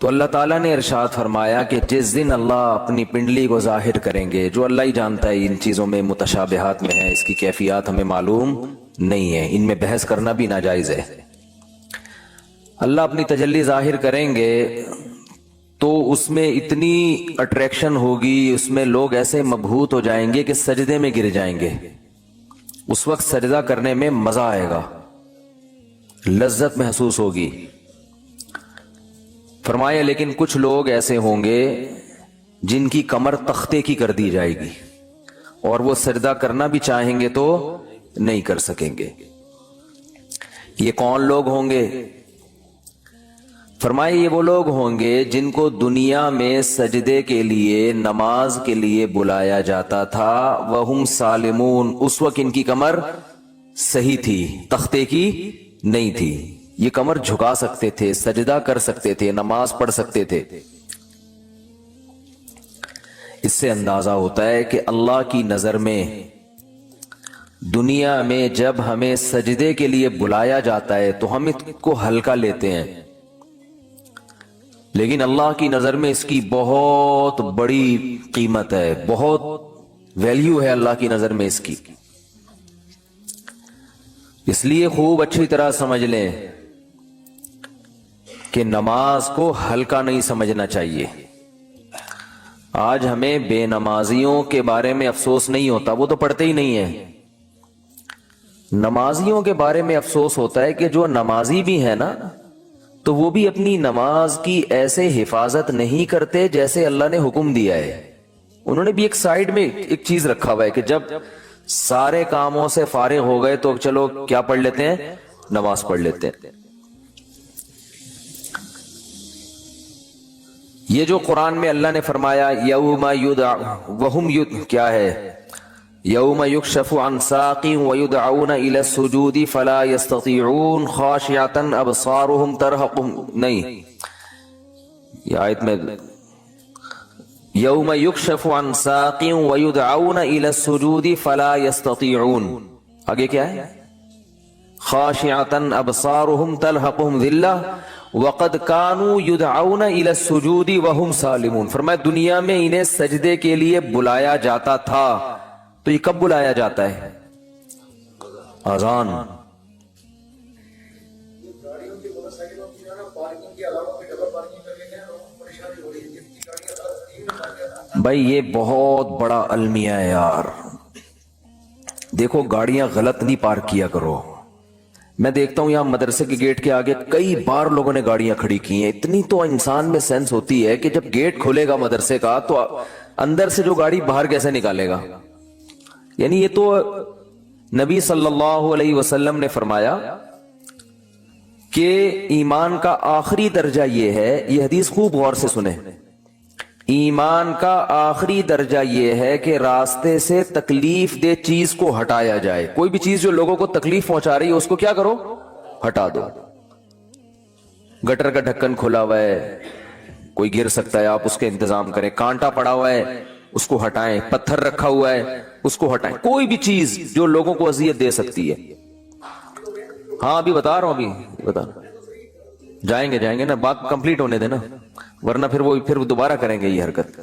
تو اللہ تعالیٰ نے ارشاد فرمایا کہ جس دن اللہ اپنی پنڈلی کو ظاہر کریں گے، جو اللہ ہی جانتا ہے ان چیزوں میں متشابہات میں ہے، اس کی کیفیات ہمیں معلوم نہیں ہے، ان میں بحث کرنا بھی ناجائز ہے۔ اللہ اپنی تجلی ظاہر کریں گے تو اس میں اتنی اٹریکشن ہوگی، اس میں لوگ ایسے مبہوت ہو جائیں گے کہ سجدے میں گر جائیں گے۔ اس وقت سجدہ کرنے میں مزہ آئے گا، لذت محسوس ہوگی۔ فرمایا لیکن کچھ لوگ ایسے ہوں گے جن کی کمر تختے کی کر دی جائے گی، اور وہ سجدہ کرنا بھی چاہیں گے تو نہیں کر سکیں گے۔ یہ کون لوگ ہوں گے؟ فرمایا یہ وہ لوگ ہوں گے جن کو دنیا میں سجدے کے لیے، نماز کے لیے بلایا جاتا تھا، وہم سالمون، اس وقت ان کی کمر صحیح تھی، تختے کی نہیں تھی، یہ کمر جھکا سکتے تھے، سجدہ کر سکتے تھے، نماز پڑھ سکتے تھے۔ اس سے اندازہ ہوتا ہے کہ اللہ کی نظر میں دنیا میں جب ہمیں سجدے کے لیے بلایا جاتا ہے تو ہم اس کو ہلکا لیتے ہیں، لیکن اللہ کی نظر میں اس کی بہت بڑی قیمت ہے، بہت ویلیو ہے اللہ کی نظر میں اس کی۔ اس لیے خوب اچھی طرح سمجھ لیں کہ نماز کو ہلکا نہیں سمجھنا چاہیے۔ آج ہمیں بے نمازیوں کے بارے میں افسوس نہیں ہوتا، وہ تو پڑھتے ہی نہیں ہیں۔ نمازیوں کے بارے میں افسوس ہوتا ہے کہ جو نمازی بھی ہے نا، تو وہ بھی اپنی نماز کی ایسے حفاظت نہیں کرتے جیسے اللہ نے حکم دیا ہے۔ انہوں نے بھی ایک سائیڈ میں ایک چیز رکھا ہوا ہے کہ جب سارے کاموں سے فارغ ہو گئے تو چلو کیا پڑھ لیتے ہیں؟ نماز پڑھ لیتے ہیں۔ یہ جو قرآن میں اللہ نے فرمایا یوم وہم کیا ہے؟ یوم یکشف عن ساق ویدعون الی السجود فلا یستطیعون خاشعۃ ابصارهم ترہقهم، نہیں، یہ آیت میں یوم یکشف عن ساق ویدعون الی السجود فلا یستطیعون، آگے کیا ہے؟ خاشعۃ ابصارهم ترہقهم ذلہ وقد كانوا يدعون الى السجود وهم سالمون۔ فرمایا دنیا میں انہیں سجدے کے لیے بلایا جاتا تھا، تو یہ کب بلایا جاتا ہے؟ اذان۔ بھائی یہ بہت بڑا المیہ ہے یار، دیکھو گاڑیاں غلط نہیں پارک کیا کرو۔ میں دیکھتا ہوں یہاں مدرسے کے گیٹ کے آگے کئی بار لوگوں نے گاڑیاں کھڑی کی ہیں۔ اتنی تو انسان میں سینس ہوتی ہے کہ جب گیٹ کھولے گا مدرسے کا تو اندر سے جو گاڑی باہر کیسے نکالے گا؟ یعنی یہ تو نبی صلی اللہ علیہ وسلم نے فرمایا کہ ایمان کا آخری درجہ یہ ہے، یہ حدیث خوب غور سے سنیں، ایمان کا آخری درجہ یہ ہے کہ راستے سے تکلیف دہ چیز کو ہٹایا جائے۔ کوئی بھی چیز جو لوگوں کو تکلیف پہنچا رہی ہے اس کو کیا کرو؟ ہٹا دو۔ گٹر کا ڈھکن کھلا ہوا ہے، کوئی گر سکتا ہے، آپ اس کے انتظام کریں۔ کانٹا پڑا ہوا ہے، اس کو ہٹائیں۔ پتھر رکھا ہوا ہے، اس کو ہٹائیں۔ کوئی بھی چیز جو لوگوں کو اذیت دے سکتی ہے۔ ہاں ابھی بتا رہا ہوں، ابھی بتا رہا ہوں۔ جائیں گے نا، بات کمپلیٹ ہونے دے نا، ورنہ پھر وہ دوبارہ کریں گے یہ حرکت،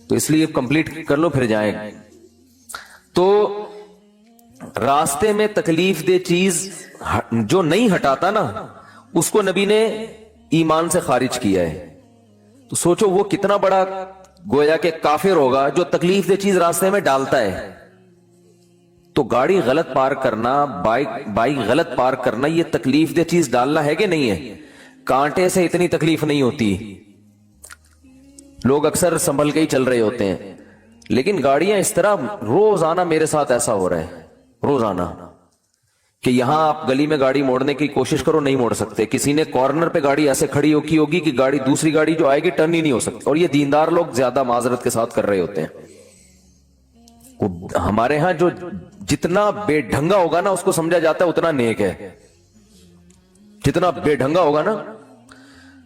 تو اس لیے کمپلیٹ کر لو پھر جائیں۔ تو راستے میں تکلیف دہ چیز جو نہیں ہٹاتا نا، اس کو نبی نے ایمان سے خارج کیا ہے۔ تو سوچو وہ کتنا بڑا گویا کہ کافر ہوگا جو تکلیف دہ چیز راستے میں ڈالتا ہے۔ تو گاڑی غلط پارک کرنا، بائک غلط پارک کرنا، یہ تکلیف دہ چیز ڈالنا ہے کہ نہیں ہے؟ کانٹے سے اتنی تکلیف نہیں ہوتی، لوگ اکثر سنبھل کے ہی چل رہے ہوتے ہیں، لیکن گاڑیاں اس طرح، روزانہ میرے ساتھ ایسا ہو رہا ہے، روزانہ، کہ یہاں آپ گلی میں گاڑی موڑنے کی کوشش کرو، نہیں موڑ سکتے۔ کسی نے کارنر پہ گاڑی ایسے کھڑی کی ہوگی کہ گاڑی دوسری گاڑی جو آئے گی ٹرن ہی نہیں ہو سکتی، اور یہ دیندار لوگ زیادہ معذرت کے ساتھ کر رہے ہوتے ہیں۔ ہمارے ہاں جو جتنا بے ڈھنگا ہوگا نا اس کو سمجھا جاتا ہے اتنا نیک ہے، جتنا بے ڈھنگا ہوگا نا۔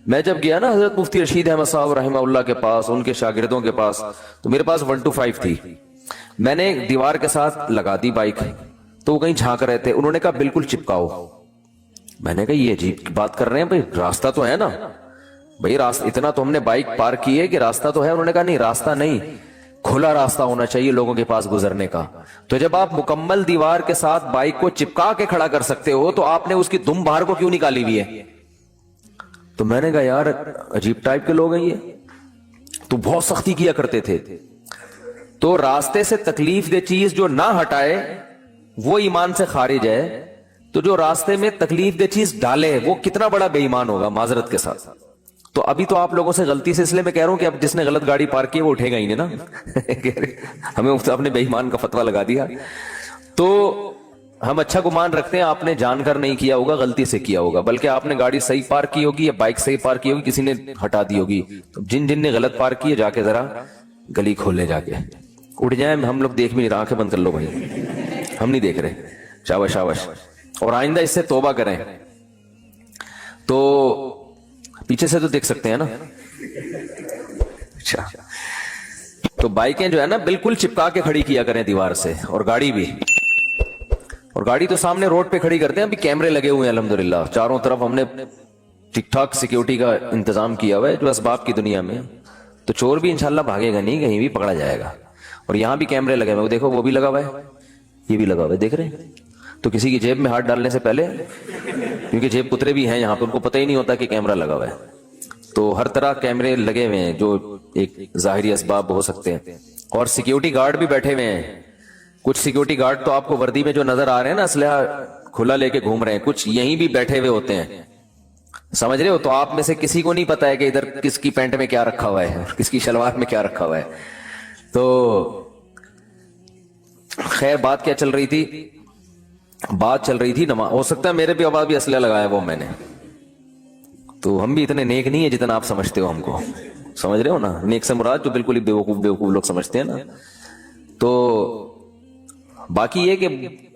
میں جب گیا نا حضرت مفتی رشید احمد صاحب رحمہ اللہ کے پاس، ان کے شاگردوں کے پاس، تو میرے پاس 125 تھی، میں نے دیوار کے ساتھ لگا دی بائک، تو وہ کہیں جھانک رہے تھے، انہوں نے کہا بالکل چپکاؤ۔ میں نے کہا یہ عجیب بات کر رہے ہیں بھائی، راستہ تو ہے نا۔ بھائی راستہ اتنا تو ہم نے بائک پارک کی ہے کہ راستہ تو ہے. انہوں نے کہا نہیں راستہ نہیں, کھلا راستہ ہونا چاہیے لوگوں کے پاس گزرنے کا. تو جب آپ مکمل دیوار کے ساتھ بائک کو چپکا کے کھڑا کر سکتے ہو تو آپ نے اس کی دم باہر کو کیوں نکالی ہوئی ہے؟ تو میں نے کہا یار عجیب ٹائپ کے لوگ ہیں یہ, تو بہت سختی کیا کرتے تھے. تو راستے سے تکلیف دہ چیز جو نہ ہٹائے وہ ایمان سے خارج ہے, تو جو راستے میں تکلیف دہ چیز ڈالے وہ کتنا بڑا بے ایمان ہوگا معذرت کے ساتھ. تو ابھی تو آپ لوگوں سے غلطی سے اس لیے میں کہہ رہا ہوں کہ اب جس نے غلط گاڑی پارک کی وہ اٹھے گا ہی نہیں نا ہمیں آپ نے بے ایمان کا فتویٰ لگا دیا. تو ہم اچھا گمان رکھتے ہیں آپ نے جان کر نہیں کیا ہوگا, غلطی سے کیا ہوگا, بلکہ آپ نے گاڑی صحیح پارک کی ہوگی یا بائک صحیح پارک کی ہوگی, کسی نے ہٹا دی ہوگی. تو جن جن نے غلط پارک کی ہے جا کے ذرا گلی کھولنے جا کے اٹھ جائیں. ہم لوگ دیکھ بھی نہیں رہے, آنکھیں بند کر لو بھائی, ہم نہیں دیکھ رہے. شاباش شاباش. اور آئندہ اس سے توبہ کریں. تو پیچھے سے تو دیکھ سکتے ہیں نا. اچھا, تو بائکیں جو ہے نا بالکل چپکا کے کھڑی کیا کریں دیوار سے, اور گاڑی بھی. اور گاڑی تو سامنے روڈ پہ کھڑی کرتے ہیں, ابھی کیمرے لگے ہوئے ہیں الحمدللہ چاروں طرف, ہم نے ٹھیک ٹھاک سیکیورٹی کا انتظام کیا ہوا ہے جو اسباب کی دنیا میں. تو چور بھی انشاءاللہ بھاگے گا نہیں, کہیں بھی پکڑا جائے گا. اور یہاں بھی کیمرے لگے ہوئے, وہ دیکھو وہ بھی لگا ہوا ہے, یہ بھی لگا ہوا ہے, دیکھ رہے ہیں. تو کسی کی جیب میں ہاتھ ڈالنے سے پہلے, کیونکہ جیب کترے بھی ہیں یہاں پہ, ان کو پتہ ہی نہیں ہوتا کہ کیمرہ لگا ہوا ہے. تو ہر طرح کیمرے لگے ہوئے ہیں جو ایک ظاہری اسباب ہو سکتے ہیں. اور سیکیورٹی گارڈ بھی بیٹھے ہوئے ہیں. کچھ سیکیورٹی گارڈ تو آپ کو وردی میں جو نظر آ رہے ہیں نا, اسلحہ کھلا لے کے گھوم رہے ہیں, کچھ یہیں بھی بیٹھے ہوئے ہوتے ہیں, سمجھ رہے ہو. تو آپ میں سے کسی کو نہیں پتا ہے کہ ادھر کس کی پینٹ میں کیا رکھا ہوا ہے اور کس کی شلوار میں کیا رکھا ہوا ہے. تو خیر بات کیا چل رہی تھی؟ بات چل رہی تھی نماز. ہو سکتا ہے میرے بھی آواز بھی اسلحہ لگایا وہ میں نے, تو ہم بھی اتنے نیک نہیں ہیں جتنا آپ سمجھتے ہو ہم کو, سمجھ رہے ہو نا. نیک سے مراد جو بالکل ہی بیوقوف لوگ سمجھتے ہیں نا. تو باقی یہ کہ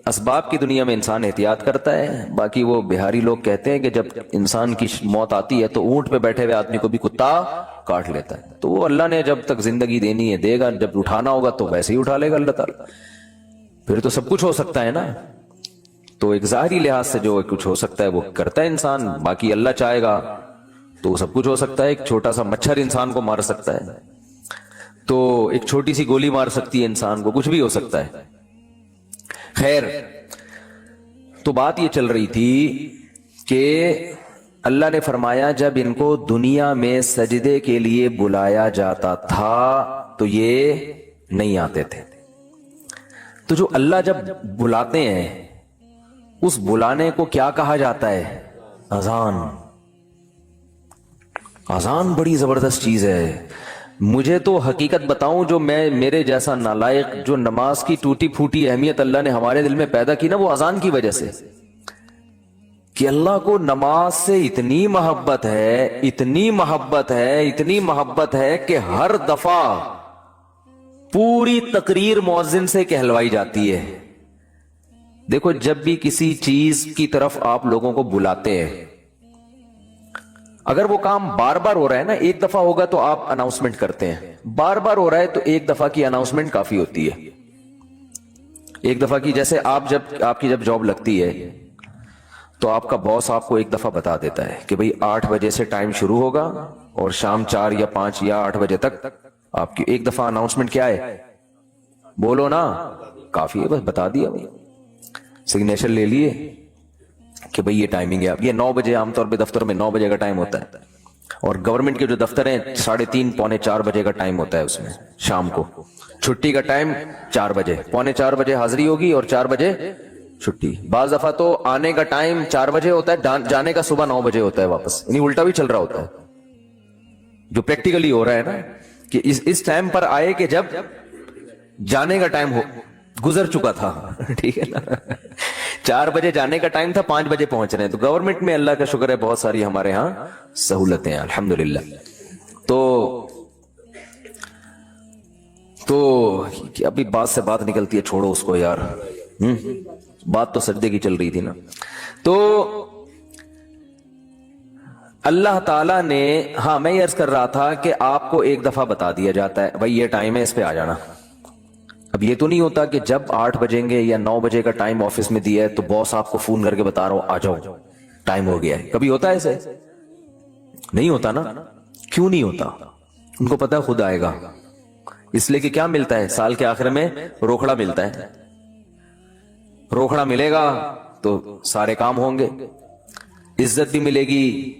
اسباب کی دنیا میں انسان احتیاط کرتا ہے. باقی وہ بہاری لوگ کہتے ہیں کہ جب انسان کی موت آتی ہے تو اونٹ پہ بیٹھے ہوئے آدمی کو بھی کتا کاٹ لیتا ہے. تو وہ اللہ نے جب تک زندگی دینی ہے دے گا, جب اٹھانا ہوگا تو ویسے ہی اٹھا لے گا اللہ تعالیٰ. پھر تو سب کچھ ہو سکتا ہے نا. تو ایک ظاہری لحاظ سے جو کچھ ہو سکتا ہے وہ کرتا ہے انسان, باقی اللہ چاہے گا تو سب کچھ ہو سکتا ہے. ایک چھوٹا سا مچھر انسان کو مار سکتا ہے, تو ایک چھوٹی سی گولی مار سکتی ہے انسان کو, کچھ بھی ہو سکتا ہے. خیر, تو بات یہ چل رہی تھی کہ اللہ نے فرمایا جب ان کو دنیا میں سجدے کے لیے بلایا جاتا تھا تو یہ نہیں آتے تھے. تو جو اللہ جب بلاتے ہیں اس بلانے کو کیا کہا جاتا ہے؟ اذان. اذان بڑی زبردست چیز ہے. مجھے تو حقیقت بتاؤں, جو میرے جیسا نالائق جو نماز کی ٹوٹی پھوٹی اہمیت اللہ نے ہمارے دل میں پیدا کی نا, وہ اذان کی وجہ سے. کہ اللہ کو نماز سے اتنی محبت ہے, اتنی محبت ہے, اتنی محبت ہے کہ ہر دفعہ پوری تقریر مؤذن سے کہلوائی جاتی ہے. دیکھو جب بھی کسی چیز کی طرف آپ لوگوں کو بلاتے ہیں, اگر وہ کام بار بار ہو رہا ہے نا, ایک دفعہ ہوگا تو آپ اناؤنسمنٹ کرتے ہیں, بار بار ہو رہا ہے تو ایک دفعہ کی اناؤنسمنٹ کافی ہوتی ہے. ایک دفعہ کی, جیسے آپ کی جب جاب لگتی ہے تو آپ کا باس آپ کو ایک دفعہ بتا دیتا ہے کہ بھئی 8 بجے سے ٹائم شروع ہوگا اور شام 4 یا 5 یا 8 بجے تک آپ کی ایک دفعہ اناؤنسمنٹ کیا ہے, بولو نا, کافی ہے, بس بتا دیا, سگنیچر لے لیے کہ بھئی یہ ٹائمنگ ہے. یہ 9 بجے عام طور پہ دفتر میں 9 بجے کا ٹائم ہوتا ہے, اور گورنمنٹ کے جو دفتر ہیں 3:30 پونے 4 بجے کا ٹائم ہوتا ہے اس میں شام کو. چھٹی کا ٹائم 4 بجے, پونے 4 بجے حاضری ہوگی اور 4 بجے چھٹی. بعض دفعہ تو آنے کا ٹائم 4 بجے ہوتا ہے, جانے کا صبح 9 بجے ہوتا ہے واپس, یعنی الٹا بھی چل رہا ہوتا ہے. جو پریکٹیکلی ہو رہا ہے نا کہ اس ٹائم پر آئے کہ جب جانے کا ٹائم گزر چکا تھا, ٹھیک ہے نا. 4 بجے جانے کا ٹائم تھا, 5 بجے پہنچ رہے ہیں. تو گورنمنٹ میں اللہ کا شکر ہے بہت ساری ہمارے ہاں سہولتیں ہیں الحمدللہ. تو ابھی بات سے بات نکلتی ہے, چھوڑو اس کو یار. بات تو سجدے کی چل رہی تھی نا. تو اللہ تعالیٰ نے, ہاں میں یہ عرض کر رہا تھا کہ آپ کو ایک دفعہ بتا دیا جاتا ہے بھائی یہ ٹائم ہے, اس پہ آ جانا. اب یہ تو نہیں ہوتا کہ جب 8 بجیں گے یا 9 بجے کا ٹائم آفس میں دیا ہے تو باس آپ کو فون کر کے بتا رہا ہوں آ جاؤ ٹائم ہو گیا ہے. کبھی ہوتا ہے ایسے؟ نہیں ہوتا نا. کیوں نہیں ہوتا؟ ان کو پتا خود آئے گا، اس لیے کہ کیا ملتا ہے سال کے آخر میں؟ روکھڑا ملتا ہے. روکھڑا ملے گا تو سارے کام ہوں گے، عزت بھی ملے گی،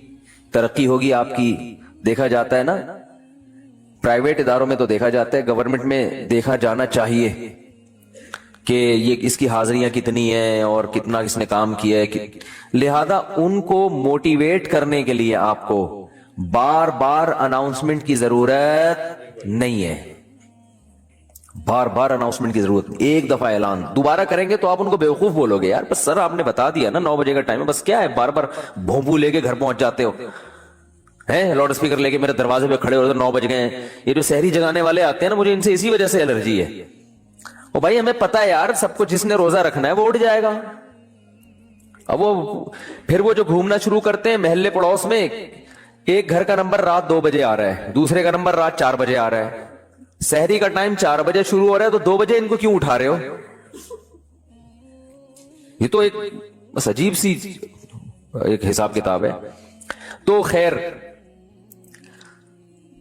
ترقی ہوگی آپ کی. دیکھا جاتا ہے نا پرائیویٹ اداروں میں، تو دیکھا جاتا ہے، گورنمنٹ میں دیکھا جانا چاہیے کہ یہ اس کی حاضریاں کتنی ہیں اور کتنا اس نے کام کیا ہے. لہذا ان کو موٹیویٹ کرنے کے لیے آپ کو بار بار اناؤنسمنٹ کی ضرورت نہیں ہے. بار بار اناؤنسمنٹ کی ضرورت، ایک دفعہ اعلان. دوبارہ کریں گے تو آپ ان کو بیوقوف بولو گے، یار بس سر آپ نے بتا دیا نا 9 بجے کا ٹائم ہے، بس کیا ہے بار بار بھونپو لے کے گھر پہنچ جاتے ہو ہیں، لاؤڈ اسپیکر لے کے میرے دروازے پہ کھڑے ہو 9 بج گئے ہیں. یہ جو سحری جگانے والے آتے ہیں نا، مجھے ان سے اسی وجہ سے الرجی ہے. او بھائی ہمیں پتا ہے یار، سب کو جس نے روزہ رکھنا ہے وہ اٹھ جائے گا. اب وہ پھر وہ جو گھومنا شروع کرتے ہیں محلے پڑوس میں، ایک گھر کا نمبر رات 2 بجے آ رہا ہے، دوسرے کا نمبر رات 4 بجے آ رہا ہے. سحری کا ٹائم 4 بجے شروع ہو رہا ہے تو 2 بجے ان کو کیوں اٹھا رہے ہو؟ یہ تو ایک بس عجیب سی ایک حساب کتاب ہے. تو خیر،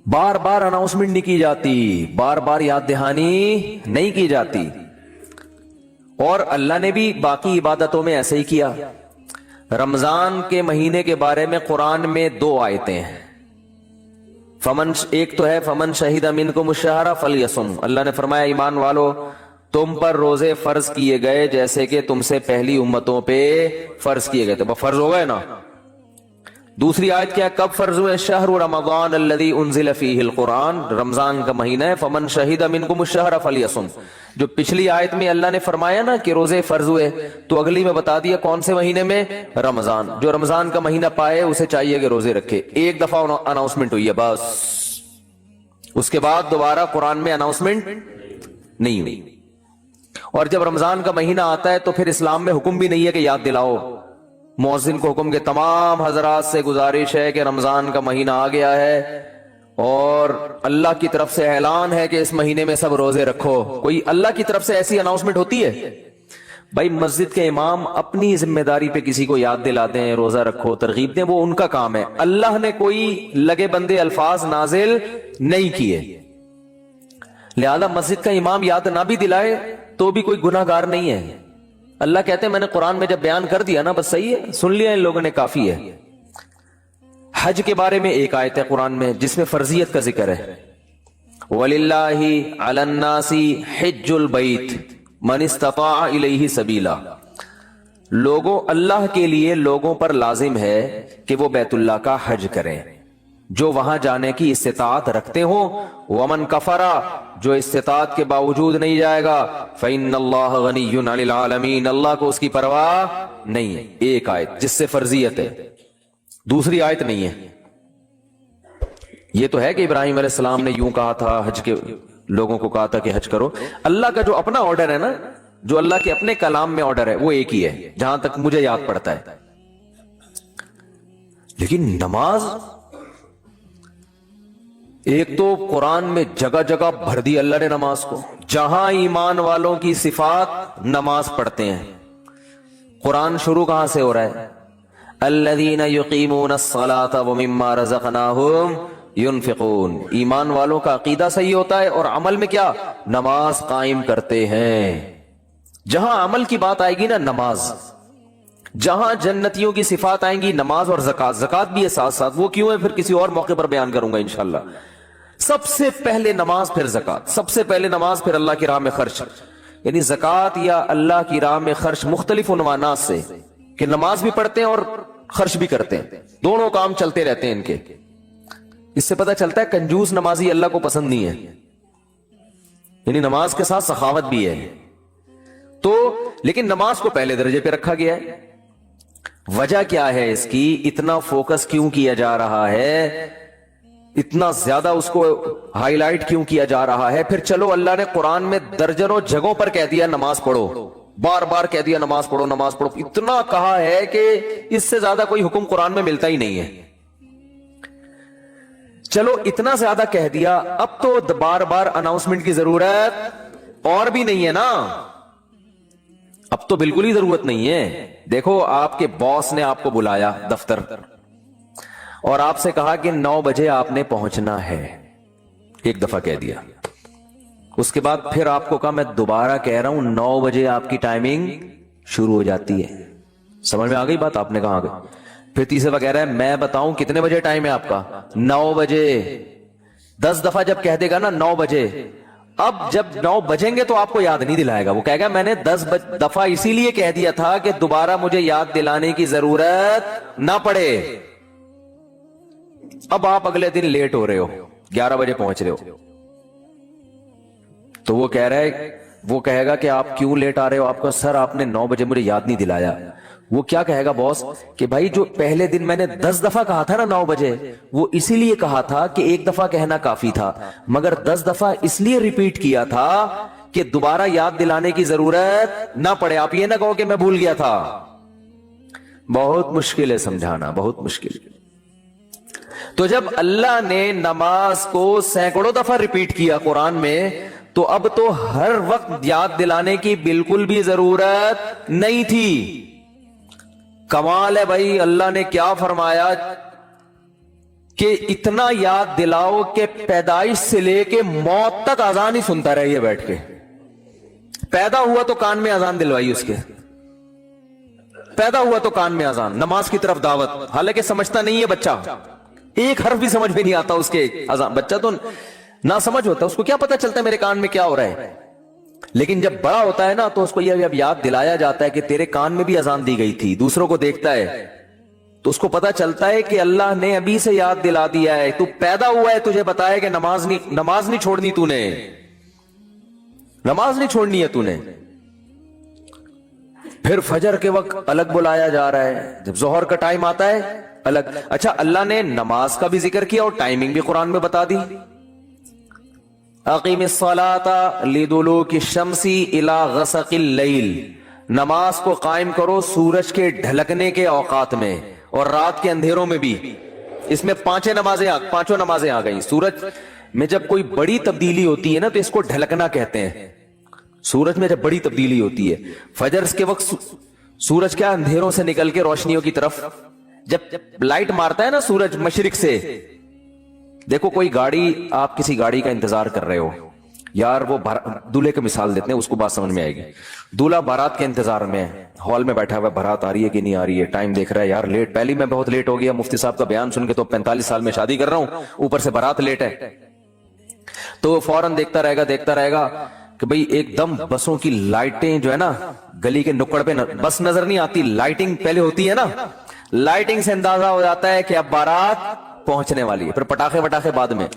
بار بار اناؤنسمنٹ نہیں کی جاتی، بار بار یاد دہانی نہیں کی جاتی. اور اللہ نے بھی باقی عبادتوں میں ایسے ہی کیا. رمضان کے مہینے کے بارے میں قرآن میں 2 آیتیں ہیں. ایک تو ہے فمن شہید منکم الشہر فلیصم. اللہ نے فرمایا ایمان والو تم پر روزے فرض کیے گئے جیسے کہ تم سے پہلی امتوں پہ فرض کیے گئے تھے. فرض ہو گئے نا. دوسری آیت کیا؟ کب فرض ہوئے؟ شہر رمضان الذی انزل فیہ القرآن. رمضان کا مہینہ ہے. فمن شہید منکم الشہر فلیصم. جو پچھلی آیت میں اللہ نے فرمایا نا کہ روزے فرض ہوئے، تو اگلی میں بتا دیا کون سے مہینے میں؟ رمضان. جو رمضان کا مہینہ پائے اسے چاہیے کہ روزے رکھے. ایک دفعہ اناؤنسمنٹ ہوئی ہے بس، اس کے بعد دوبارہ قرآن میں اناؤنسمنٹ نہیں ہوئی. اور جب رمضان کا مہینہ آتا ہے تو پھر اسلام میں حکم بھی نہیں ہے کہ یاد دلاؤ. مؤذن کو حکم کے تمام حضرات سے گزارش ہے کہ رمضان کا مہینہ آ گیا ہے اور اللہ کی طرف سے اعلان ہے کہ اس مہینے میں سب روزے رکھو. کوئی اللہ کی طرف سے ایسی اناؤنسمنٹ ہوتی ہے؟ بھائی مسجد کے امام اپنی ذمہ داری پہ کسی کو یاد دلاتے ہیں روزہ رکھو، ترغیب دیں، وہ ان کا کام ہے. اللہ نے کوئی لگے بندے الفاظ نازل نہیں کیے. لہذا مسجد کا امام یاد نہ بھی دلائے تو بھی کوئی گناہ گار نہیں ہے. اللہ کہتے ہیں میں نے قرآن میں جب بیان کر دیا نا بس صحیح ہے، سن لیا ان لوگوں نے، کافی ہے. حج کے بارے میں ایک آیت ہے قرآن میں جس میں فرضیت کا ذکر ہے. وَلِلَّهِ عَلَى النَّاسِ حِجُّ الْبَيْتِ مَنِ اسْتَطَاعَ إِلَيْهِ سَبِيلًا. لوگوں، اللہ کے لیے لوگوں پر لازم ہے کہ وہ بیت اللہ کا حج کریں جو وہاں جانے کی استطاعت رکھتے ہوں. وَمَنْ كَفَرَ، جو استطاعت کے باوجود نہیں جائے گا، فَإِنَّ اللَّهَ غَنِيٌّ عَنِ الْعَالَمِينَ، اللہ کو اس کی پرواہ نہیں ہے. ایک آیت جس سے فرضیت ہے، دوسری آیت نہیں ہے. یہ تو ہے کہ ابراہیم علیہ السلام نے یوں کہا تھا، حج کے لوگوں کو کہا تھا کہ حج کرو. اللہ کا جو اپنا آرڈر ہے نا، جو اللہ کے اپنے کلام میں آرڈر ہے، وہ ایک ہی ہے جہاں تک مجھے یاد پڑتا ہے. لیکن نماز، ایک تو قرآن میں جگہ جگہ بھر دی اللہ نے نماز کو. جہاں ایمان والوں کی صفات نماز پڑھتے ہیں. قرآن شروع کہاں سے ہو رہا ہے؟ الذین یقیمون الصلاۃ ومما رزقناہم ينفقون. ایمان والوں کا عقیدہ صحیح ہوتا ہے اور عمل میں کیا؟ نماز قائم کرتے ہیں. جہاں عمل کی بات آئے گی نا، نماز. جہاں جنتیوں کی صفات آئیں گی، نماز اور زکات. زکات بھی ہے ساتھ ساتھ، وہ کیوں ہے پھر کسی اور موقع پر بیان کروں گا انشاءاللہ. سب سے پہلے نماز پھر زکات. سب سے پہلے نماز پھر اللہ کی راہ میں خرچ. یعنی زکات یا اللہ کی راہ میں خرچ مختلف عنوانات سے، کہ نماز بھی پڑھتے ہیں اور خرچ بھی کرتے ہیں، دونوں کام چلتے رہتے ہیں ان کے. اس سے پتہ چلتا ہے کنجوس نمازی اللہ کو پسند نہیں ہے. یعنی نماز کے ساتھ سخاوت بھی ہے. تو لیکن نماز کو پہلے درجے پہ رکھا گیا ہے. وجہ کیا ہے اس کی؟ اتنا فوکس کیوں کیا جا رہا ہے؟ اتنا زیادہ اس کو ہائی لائٹ کیوں کیا جا رہا ہے؟ پھر چلو اللہ نے قرآن میں درجنوں جگہوں پر کہہ دیا نماز پڑھو، بار بار کہہ دیا نماز پڑھو نماز پڑھو. اتنا کہا ہے کہ اس سے زیادہ کوئی حکم قرآن میں ملتا ہی نہیں ہے. چلو اتنا زیادہ کہہ دیا، اب تو بار بار اناؤنسمنٹ کی ضرورت اور بھی نہیں ہے نا. اب تو بالکل ہی ضرورت نہیں ہے. دیکھو آپ کے باس نے آپ کو بلایا دفتر اور آپ سے کہا کہ 9 بجے آپ نے پہنچنا ہے، ایک دفعہ کہہ دیا، اس کے بعد پھر آپ کو کہا میں دوبارہ کہہ رہا ہوں 9 بجے آپ کی ٹائمنگ شروع ہو جاتی ہے، سمجھ میں آ گئی بات؟ آپ نے کہا آگے پھر تیسرے دفعہ کہہ رہا ہے میں بتاؤں کتنے بجے ٹائم ہے آپ کا؟ 9 بجے۔ 10 دفعہ جب کہہ دے گا نا 9 بجے، اب جب 9 بجیں گے تو آپ کو یاد نہیں دلائے گا، وہ کہے گا میں نے 10 دفعہ اسی لیے کہہ دیا تھا کہ دوبارہ مجھے یاد دلانے کی ضرورت نہ پڑے۔ اب آپ اگلے دن لیٹ ہو رہے ہو، 11 بجے پہنچ رہے ہو، تو وہ کہہ رہا ہے، وہ کہے گا کہ آپ کیوں لیٹ آ رہے ہو؟ آپ کا سر آپ نے 9 بجے مجھے یاد نہیں دلایا۔ وہ کیا کہے گا باس کہ بھائی جو پہلے دن میں نے 10 دفعہ کہا تھا نا 9 بجے، وہ اسی لیے کہا تھا کہ ایک دفعہ کہنا کافی تھا، مگر 10 دفعہ اس لیے ریپیٹ کیا تھا کہ دوبارہ یاد دلانے کی ضرورت نہ پڑے، آپ یہ نہ کہو کہ میں بھول گیا تھا۔ بہت مشکل ہے سمجھانا، بہت مشکل۔ تو جب اللہ نے نماز کو سینکڑوں دفعہ ریپیٹ کیا قرآن میں، تو اب تو ہر وقت یاد دلانے کی بالکل بھی ضرورت نہیں تھی۔ کمال ہے بھائی، اللہ نے کیا فرمایا کہ اتنا یاد دلاؤ کہ پیدائش سے لے کے موت تک اذان ہی سنتا رہیے بیٹھ کے۔ پیدا ہوا تو کان میں اذان دلوائی، اس کے پیدا ہوا تو کان میں اذان، نماز کی طرف دعوت، حالانکہ سمجھتا نہیں ہے بچہ، ایک حرف بھی سمجھ میں نہیں آتا اس کے اذان، بچہ تو نہ سمجھ ہوتا، اس کو کیا پتا چلتا ہے میرے کان میں کیا ہو رہا ہے؟ لیکن جب بڑا ہوتا ہے نا تو اس کو یہ یاد دلایا جاتا ہے کہ تیرے کان میں بھی اذان دی گئی تھی، دوسروں کو دیکھتا ہے تو اس کو پتا چلتا ہے کہ اللہ نے ابھی سے یاد دلا دیا ہے، تو پیدا ہوا ہے تجھے بتایا کہ نماز نہیں چھوڑنی، تو نے نماز نہیں چھوڑنی ہے تو نے۔ پھر فجر کے وقت الگ بلایا جا رہا ہے، جب ظہر کا ٹائم آتا ہے الگ۔ اچھا، اللہ نے نماز کا بھی ذکر کیا اور ٹائمنگ بھی قرآن میں بتا دی۔ اقیم الصلاۃ لدلوک الشمس الی غسق اللیل، نماز کو قائم کرو سورج کے ڈھلکنے کے اوقات میں اور رات کے اندھیروں میں بھی۔ اس میں پانچوں نمازیں آ گئیں۔ سورج میں جب کوئی بڑی تبدیلی ہوتی ہے نا تو اس کو ڈھلکنا کہتے ہیں، سورج میں جب بڑی تبدیلی ہوتی ہے۔ فجر کے وقت سورج کیا اندھیروں سے نکل کے روشنیوں کی طرف، جب لائٹ مارتا ہے نا سورج مشرق سے، دیکھو کوئی گاڑی، آپ کسی گاڑی کا انتظار کر رہے ہو یار، وہ دولہے کی مثال دیتے ہیں، اس کو بات سمجھ میں آئے گی۔ دولہا بارات کے انتظار میں ہال میں بیٹھا ہوا، بارات آ رہی ہے کہ نہیں آ رہی ہے، ٹائم دیکھ رہا ہے، یار لیٹ، پہلی میں بہت لیٹ ہو گیا، مفتی صاحب کا بیان سن کے تو 45 سال میں شادی کر رہا ہوں، اوپر سے بارات لیٹ ہے، تو وہ فوراً دیکھتا رہے گا کہ بھئی ایک دم بسوں کی لائٹیں جو ہے نا گلی کے نکڑ پہ بس نظر نہیں آتی، لائٹنگ پہلے ہوتی ہے نا، لائٹنگ سے اندازہ ہو جاتا ہے کہ اب بارات پہنچنے والی ہے، پھر پٹاخے بعد میں۔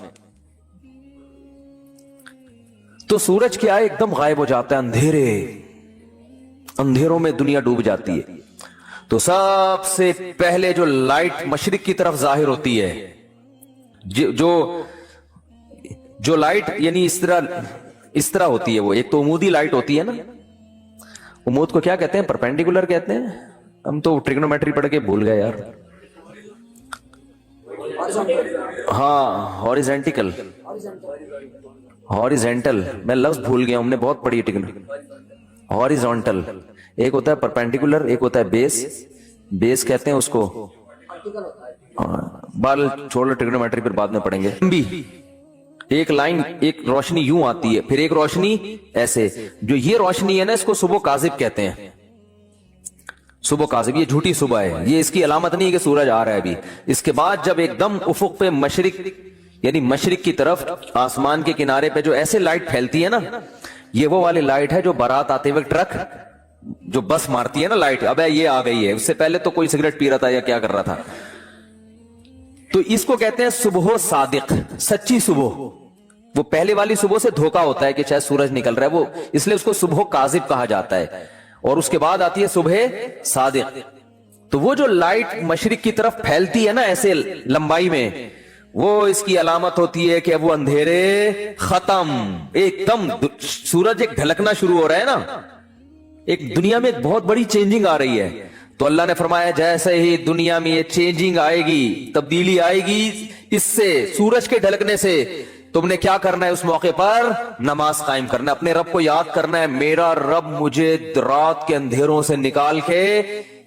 تو سورج کیا ہے ایک دم غائب ہو جاتا ہے، اندھیروں میں دنیا ڈوب جاتی ہے، تو سب سے پہلے جو لائٹ مشرق کی طرف ظاہر ہوتی ہے، جو لائٹ یعنی اس طرح ہوتی ہے، وہ ایک تو عمودی لائٹ ہوتی ہے نا، عمود کو کیا کہتے ہیں؟ پرپینڈیکولر کہتے ہیں، ہم تو ٹریگنومیٹری پڑھ کے بھول گئے یار، ہاں ہاریزنٹل، میں لفظ بھول گیا، ہم نے بہت پڑھی ہاریزونٹل، ایک ہوتا ہے پرپینڈیکولر، ایک ہوتا ہے بیس کہتے ہیں اس کو، بال چھوڑ ٹریگنومیٹری پھر بعد میں پڑھیں گے۔ ایک لائن، ایک روشنی یوں آتی ہے، پھر ایک روشنی ایسے، جو یہ روشنی ہے نا اس کو صبح کاذب کہتے ہیں، صبح کاذب، یہ جھوٹی صبح ہے، یہ اس کی علامت نہیں ہے کہ سورج آ رہا ہے ابھی۔ اس کے بعد جب ایک دم افق پہ مشرق یعنی مشرق کی طرف آسمان کے کنارے پہ جو ایسے لائٹ پھیلتی ہے نا، یہ وہ والی لائٹ ہے جو بارات آتے ہوئے ٹرک جو بس مارتی ہے نا لائٹ، اب یہ آ گئی ہے، اس سے پہلے تو کوئی سگریٹ پی رہا تھا یا کیا کر رہا تھا، تو اس کو کہتے ہیں صبح صادق، سچی صبح۔ وہ پہلے والی صبح سے دھوکا ہوتا ہے کہ شاید سورج نکل رہا ہے، وہ اس لیے اس کو صبح کاذب کہا جاتا ہے، اور اس کے بعد آتی ہے صبح صادق۔ تو وہ جو لائٹ مشرق کی طرف پھیلتی ہے نا ایسے لمبائی میں، وہ اس کی علامت ہوتی ہے کہ اب وہ اندھیرے ختم، ایک دم سورج ایک ڈھلکنا شروع ہو رہا ہے نا، ایک دنیا میں ایک بہت بڑی چینجنگ آ رہی ہے۔ تو اللہ نے فرمایا جیسے ہی دنیا میں یہ چینجنگ آئے گی، تبدیلی آئے گی اس سے، سورج کے ڈھلکنے سے، تم نے کیا کرنا ہے اس موقع پر؟ نماز قائم کرنا ہے، اپنے رب کو یاد کرنا ہے، میرا رب مجھے رات کے اندھیروں سے نکال کے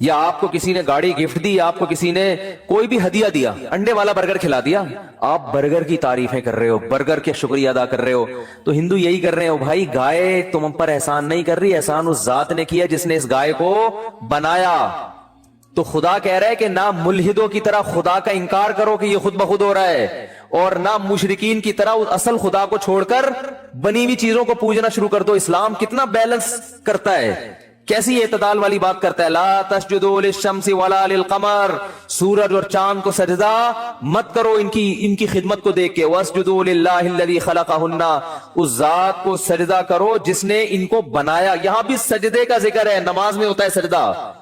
یا آپ کو کسی نے گاڑی گفٹ دی, آپ کو کسی نے کوئی بھی ہدیہ دیا, انڈے والا برگر کھلا دیا, آپ برگر کی تعریفیں کر رہے ہو, برگر کے شکریہ ادا کر رہے ہو. تو ہندو یہی کر رہے ہو, بھائی گائے تم پر احسان نہیں کر رہی, احسان اس ذات نے کیا جس نے اس گائے کو بنایا. تو خدا کہہ رہا ہے کہ نہ ملحدوں کی طرح خدا کا انکار کرو کہ یہ خود بخود ہو رہا ہے, اور نہ مشرکین کی طرح اس اصل خدا کو چھوڑ کر بنی ہوئی چیزوں کو پوجنا شروع کر دو. اسلام کتنا بیلنس کرتا ہے, کیسی اعتدال والی بات کرتا ہے. لا تسجدوا للشمس ولا للقمر, سورج اور چاند کو سجدہ مت کرو ان کی خدمت کو دیکھ کے. واسجدوا للہ الذی خلقہن, اس ذات کو سجدہ کرو جس نے ان کو بنایا. یہاں بھی سجدے کا ذکر ہے, نماز میں ہوتا ہے سجدہ.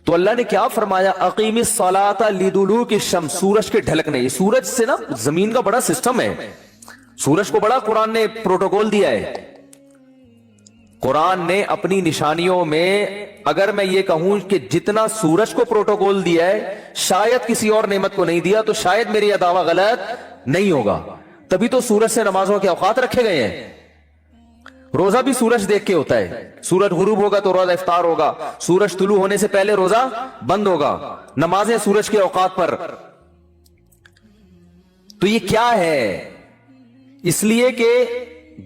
تو اللہ نے کیا فرمایا, اقیم الصلاۃ لدلوک الشمس, سورج کے ڈھلکنے. یہ سورج سے نا زمین کا بڑا سسٹم ہے, سورج کو بڑا قرآن نے پروٹوکول دیا ہے. قرآن نے اپنی نشانیوں میں اگر میں یہ کہوں کہ جتنا سورج کو پروٹوکول دیا ہے شاید کسی اور نعمت کو نہیں دیا, تو شاید میری یہ دعویٰ غلط نہیں ہوگا. تبھی تو سورج سے نمازوں کے اوقات رکھے گئے ہیں. روزہ بھی سورج دیکھ کے ہوتا ہے, سورج غروب ہوگا تو روزہ افطار ہوگا, سورج طلوع ہونے سے پہلے روزہ بند ہوگا, نمازیں سورج کے اوقات پر. تو یہ کیا ہے؟ اس لیے کہ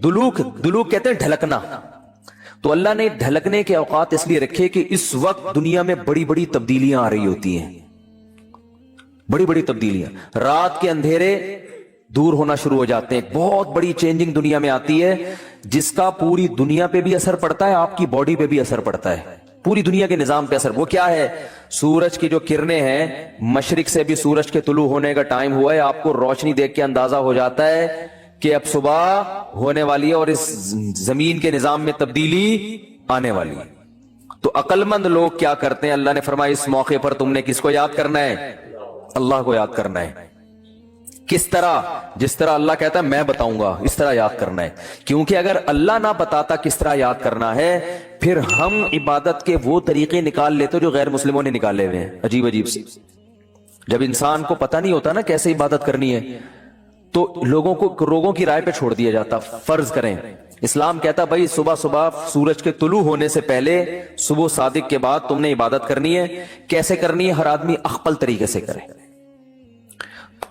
دلوک کہتے ہیں ڈھلکنا. تو اللہ نے ڈھلکنے کے اوقات اس لیے رکھے کہ اس وقت دنیا میں بڑی بڑی تبدیلیاں آ رہی ہوتی ہیں, بڑی بڑی تبدیلیاں. رات کے اندھیرے دور ہونا شروع ہو جاتے ہیں, بہت بڑی چینجنگ دنیا میں آتی ہے جس کا پوری دنیا پہ بھی اثر پڑتا ہے, آپ کی باڈی پہ بھی اثر پڑتا ہے, پوری دنیا کے نظام پہ اثر. وہ کیا ہے؟ سورج کی جو کرنیں ہیں, مشرق سے بھی سورج کے طلوع ہونے کا ٹائم ہوا ہے, آپ کو روشنی دیکھ کے اندازہ ہو جاتا ہے کہ اب صبح ہونے والی ہے اور اس زمین کے نظام میں تبدیلی آنے والی ہے. تو عقل مند لوگ کیا کرتے ہیں؟ اللہ نے فرمایا اس موقع پر تم نے کس کو یاد کرنا ہے؟ اللہ کو یاد کرنا ہے. کس طرح؟ جس طرح اللہ کہتا ہے میں بتاؤں گا اس طرح یاد کرنا ہے. کیونکہ اگر اللہ نہ بتاتا کس طرح یاد کرنا ہے, پھر ہم عبادت کے وہ طریقے نکال لیتے جو غیر مسلموں نے نکالے ہوئے ہیں, عجیب عجیب سے. جب انسان کو پتہ نہیں ہوتا نا کیسے عبادت کرنی ہے, تو لوگوں کی رائے پہ چھوڑ دیا جاتا. فرض کریں اسلام کہتا بھائی صبح سورج کے طلوع ہونے سے پہلے, صبح صادق کے بعد تم نے عبادت کرنی ہے. کیسے کرنی ہے؟ ہر آدمی اخپل طریقے سے کرے.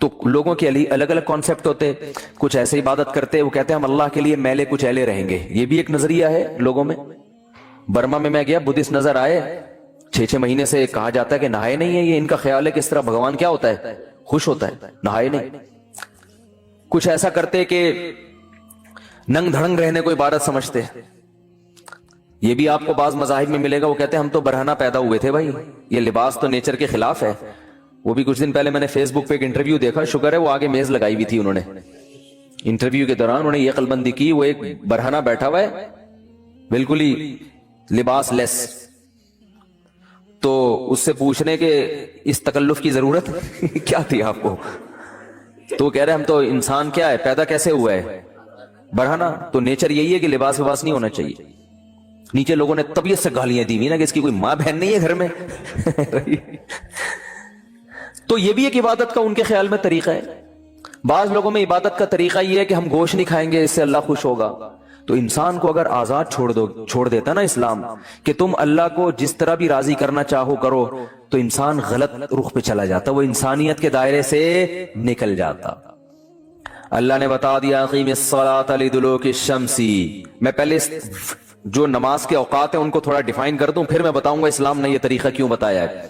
تو لوگوں کے لیے الگ الگ کانسیپٹ ہوتے. کچھ ایسے عبادت کرتے, وہ کہتے ہیں ہم اللہ کے لیے میلے کچیلے رہیں گے. یہ بھی ایک نظریہ ہے لوگوں میں. برما میں گیا, بدھسٹ نظر آئے, 6 مہینے سے کہا جاتا ہے کہ نہائے نہیں ہے. یہ ان کا خیال ہے کہ اس طرح بھگوان کیا ہوتا ہے؟ خوش ہوتا ہے, نہائے نہیں. کچھ ایسا کرتے کہ ننگ دھڑنگ رہنے کو عبادت سمجھتے. یہ بھی آپ کو بعض مذاہب میں ملے گا, وہ کہتے ہیں ہم تو برہنہ پیدا ہوئے تھے بھائی, یہ لباس تو نیچر کے خلاف ہے. وہ بھی کچھ دن پہلے میں نے فیس بک پہ ایک انٹرویو دیکھا, شکر ہے وہ آگے میز لگائی ہوئی تھی انہوں نے. انٹرویو کے دوران انہوں نے یہ عقل بندی کی, وہ ایک برہنہ بیٹھا ہوا ہے بالکل ہی لباس لیس. تو اس سے پوچھنے کہ اس تکلف کی ضرورت کیا تھی آپ کو؟ تو کہہ رہے ہم تو انسان کیا ہے, پیدا کیسے ہوا ہے؟ برہنہ. تو نیچر یہی ہے کہ لباس وباس نہیں ہونا چاہیے. نیچے لوگوں نے طبیعت سے گالیاں دی ہوئی نا کہ اس کی کوئی ماں بہن نہیں ہے گھر میں. تو یہ بھی ایک عبادت کا ان کے خیال میں طریقہ ہے. بعض لوگوں میں عبادت کا طریقہ یہ ہے کہ ہم گوشت نہیں کھائیں گے, اس سے اللہ خوش ہوگا. تو انسان کو اگر آزاد چھوڑ دیتا نا اسلام کہ تم اللہ کو جس طرح بھی راضی کرنا چاہو کرو, تو انسان غلط رخ پہ چلا جاتا, وہ انسانیت کے دائرے سے نکل جاتا. اللہ نے بتا دیا اقیم الصلاۃ لدلوک الشمس. میں پہلے جو نماز کے اوقات ہیں ان کو تھوڑا ڈیفائن کر دوں, پھر میں بتاؤں گا اسلام نے یہ طریقہ کیوں بتایا ہے.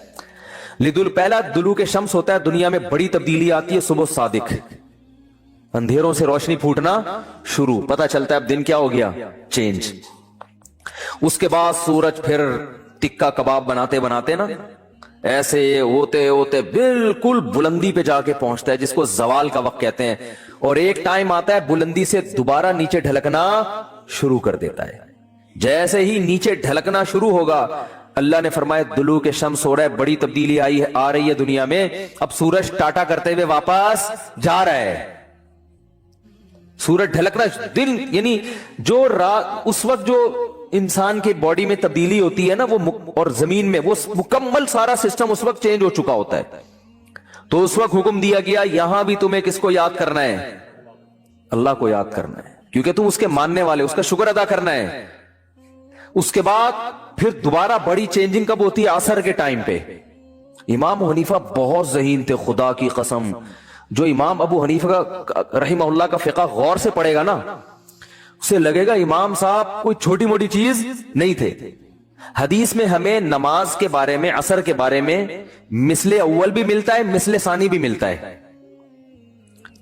پہلا دلوک شمس ہوتا ہے, دنیا میں بڑی تبدیلی آتی ہے صبح صادق, اندھیروں سے روشنی پھوٹنا شروع, پتہ چلتا ہے اب دن کیا ہو گیا, چینج. اس کے بعد سورج پھر ٹکا کباب بناتے بناتے نا ایسے ہوتے ہوتے بالکل بلندی پہ جا کے پہنچتا ہے, جس کو زوال کا وقت کہتے ہیں. اور ایک ٹائم آتا ہے بلندی سے دوبارہ نیچے ڈھلکنا شروع کر دیتا ہے. جیسے ہی نیچے ڈھلکنا شروع ہوگا, اللہ نے فرمایا دلوک شمس ہو رہا ہے, بڑی تبدیلی آ رہی ہے دنیا میں. اب سورج ٹاٹا کرتے ہوئے واپس جا رہا ہے. سورج ڈھلکنا دن یعنی جو رات, اس وقت جو انسان کے باڈی میں تبدیلی ہوتی ہے نا وہ, اور زمین میں وہ مکمل سارا سسٹم اس وقت چینج ہو چکا ہوتا ہے. تو اس وقت حکم دیا گیا یہاں بھی تمہیں کس کو یاد کرنا ہے؟ اللہ کو یاد کرنا ہے, کیونکہ تم اس کے ماننے والے, اس کا شکر ادا کرنا ہے. اس کے بعد پھر دوبارہ بڑی چینجنگ کب ہوتی ہے؟ عصر کے ٹائم پہ. امام حنیفہ بہت ذہین تھے خدا کی قسم. جو امام ابو حنیفہ کا رحمہ اللہ کا فقہ غور سے پڑھے گا نا, اسے لگے گا امام صاحب کوئی چھوٹی موٹی چیز نہیں تھے. حدیث میں ہمیں نماز کے بارے میں, عصر کے بارے میں مثل اول بھی ملتا ہے, مثل ثانی بھی ملتا ہے.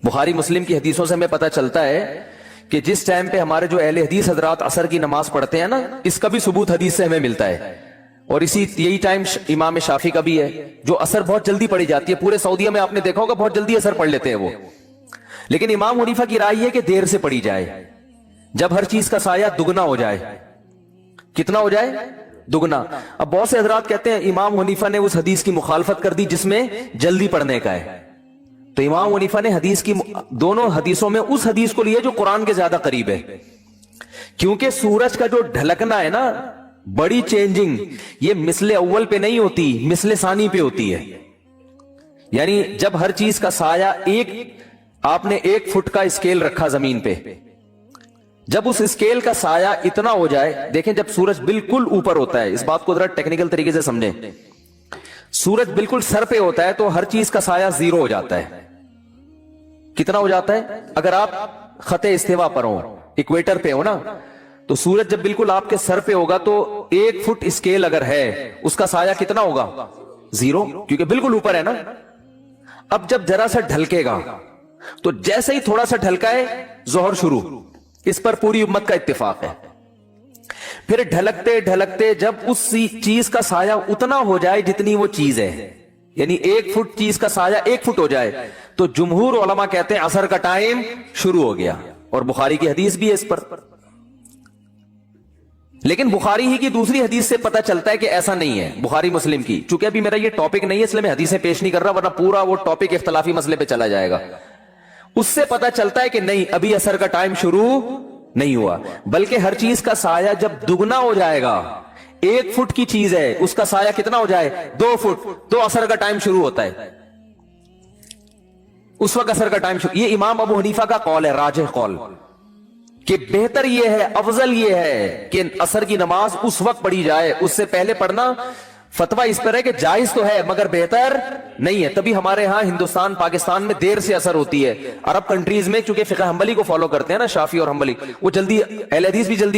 بخاری مسلم کی حدیثوں سے ہمیں پتہ چلتا ہے کہ جس ٹائم پہ ہمارے جو اہل حدیث حضرات عصر کی نماز پڑھتے ہیں نا, اس کا بھی ثبوت حدیث سے ہمیں ملتا ہے. اور یہی ٹائم امام شافعی کا بھی ہے, جو عصر بہت جلدی پڑھی جاتی ہے. پورے سعودیہ میں آپ نے دیکھا ہوگا بہت جلدی عصر پڑھ لیتے ہیں وہ. لیکن امام حنیفہ کی رائے ہے کہ دیر سے پڑھی جائے, جب ہر چیز کا سایہ دگنا ہو جائے. کتنا ہو جائے؟ دگنا. اب بہت سے حضرات کہتے ہیں امام حنیفہ نے اس حدیث کی مخالفت کر دی جس میں جلدی پڑھنے کا ہے. تو امام حنیفہ نے حدیث کی دونوں حدیثوں میں اس حدیث کو لیا جو قرآن کے زیادہ قریب ہے. کیونکہ سورج کا جو ڈھلکنا ہے نا, بڑی چینجنگ, یہ مثل اول پہ نہیں ہوتی, مثل ثانی پہ ہوتی ہے. یعنی جب ہر چیز کا سایہ آپ نے 1 فٹ کا اسکیل رکھا زمین پہ, جب اس اسکیل کا سایہ اتنا ہو جائے, دیکھیں جب سورج بالکل اوپر ہوتا ہے, اس بات کو ذرا ٹیکنیکل طریقے سے سمجھیں, سورج بالکل سر پہ ہوتا ہے تو ہر چیز کا سایہ 0 ہو جاتا ہے. کتنا ہو جاتا ہے؟ اگر آپ خط استوا پر ہو, ایکویٹر پہ ہو نا, تو سورج جب بالکل آپ کے سر پہ ہوگا تو 1 فٹ اسکیل اگر ہے, اس کا سایہ کتنا ہوگا؟ 0, کیونکہ بالکل اوپر ہے نا. اب جب ذرا سا ڈھلکے گا تو جیسے ہی تھوڑا سا ڈھلکا ہے ظہر شروع, اس پر پوری امت کا اتفاق ہے. پھر ڈھلکتے ڈھلکتے جب اس چیز کا سایہ اتنا ہو جائے جتنی وہ چیز ہے, یعنی 1 فٹ چیز کا سایہ 1 فٹ ہو جائے, تو جمہور علماء کہتے ہیں عصر کا ٹائم شروع ہو گیا. اور بخاری کی حدیث بھی ہے اس پر. لیکن بخاری ہی کی دوسری حدیث سے پتہ چلتا ہے کہ ایسا نہیں ہے. بخاری مسلم کی, چونکہ ابھی میرا یہ ٹاپک نہیں ہے اس لیے میں حدیثیں پیش نہیں کر رہا, ورنہ پورا وہ ٹاپک اختلافی مسئلے پہ چلا جائے گا. اس سے پتہ چلتا ہے کہ نہیں, ابھی عصر کا ٹائم شروع نہیں ہوا, بلکہ ہر چیز کا سایہ جب دگنا ہو جائے گا, 1 فٹ کی چیز ہے, اس کا سایہ کتنا ہو جائے؟ 2 فٹ, تو عصر کا ٹائم شروع ہوتا ہے. اس وقت عصر کا ٹائم شروع. یہ امام ابو حنیفہ کا قول ہے, راجح قول, کہ بہتر یہ ہے, افضل یہ ہے کہ عصر کی نماز اس وقت پڑھی جائے, اس سے پہلے پڑھنا فتویٰ اس پر ہے کہ جائز تو ہے مگر بہتر نہیں ہے. تبھی ہمارے ہاں ہندوستان پاکستان میں دیر سے عصر ہوتی ہے. عرب کنٹریز میں چونکہ فقہ حنبلی کو فالو کرتے ہیں نا, شافعی اور حنبلی, وہ جلدی, اہل حدیث بھی جلدی